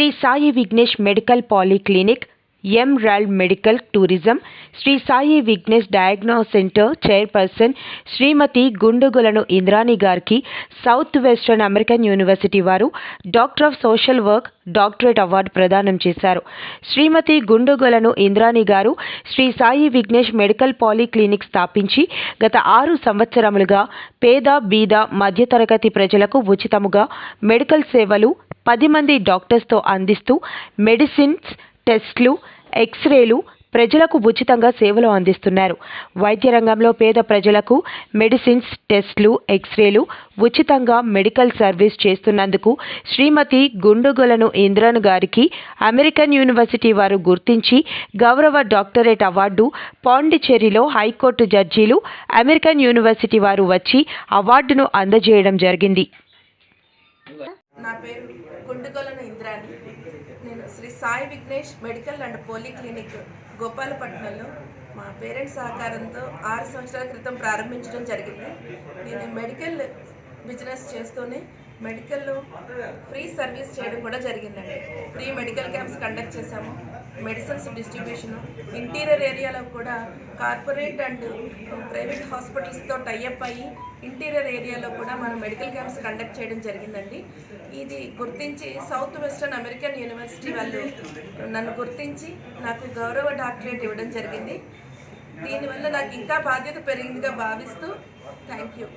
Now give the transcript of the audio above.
Shri Sai Vignesh medical polyclinic, emerald medical tourism, Shri Sai Vignesh diagnose centre chairperson Shrimati Gundugolanu Indrani గారికి south western American university వారు doctor of social work doctorate award ప్రదానం చేశారు. శ్రీమతి గుండుగొలను ఇంద్రాణి గారు Shri Sai Vignesh medical polyclinic స్థాపించి గత 6 సంవత్సరములుగా పేద, బీద, మధ్యతరగతి ప్రజలకు ఉచితముగా మెడికల్ సేవలు 10 మంది డాక్టర్స్తో అందిస్తూ మెడిసిన్స్, టెస్టులు, ఎక్స్రేలు ప్రజలకు ఉచితంగా సేవలు అందిస్తున్నారు. వైద్య రంగంలో పేద ప్రజలకు మెడిసిన్స్, టెస్టులు, ఎక్స్రేలు ఉచితంగా మెడికల్ సర్వీస్ చేస్తున్నందుకు శ్రీమతి గుండుగొలను ఇంద్రాణి గారికి అమెరికన్ యూనివర్సిటీ వారు గుర్తించి గౌరవ డాక్టరేట్ అవార్డు పాండిచ్చేరిలో హైకోర్టు జడ్జీలు అమెరికన్ యూనివర్సిటీ వారు వచ్చి అవార్డును అందజేయడం జరిగింది. నా పేరు గుండుగొలను ఇంద్రాణి. నేను Shri Sai Vignesh medical and polyclinic గోపాలపట్నంలో మా పేరెంట్స్ సహకారంతో 6 సంవత్సరాల క్రితం ప్రారంభించడం జరిగింది. నేను మెడికల్ బిజినెస్ చేస్తూనే మెడికల్లో ఫ్రీ సర్వీస్ చేయడం కూడా జరిగిందండి. ఫ్రీ మెడికల్ క్యాంప్స్ కండక్ట్ చేశాము. మెడిసిన్స్ డిస్ట్రిబ్యూషను, ఇంటీరియర్ ఏరియాలో కూడా కార్పొరేట్ అండ్ ప్రైవేట్ హాస్పిటల్స్తో టైఅప్ అయ్యి ఇంటీరియర్ ఏరియాలో కూడా మనం మెడికల్ క్యాంప్స్ కండక్ట్ చేయడం జరిగిందండి. ఇది గుర్తించి సౌత్ వెస్టర్న్ అమెరికన్ యూనివర్సిటీ వాళ్ళు నన్ను గుర్తించి నాకు గౌరవ డాక్టరేట్ ఇవ్వడం జరిగింది. దీనివల్ల నాకు ఇంకా బాధ్యత పెరిగిందిగా భావిస్తూ థ్యాంక్ యూ.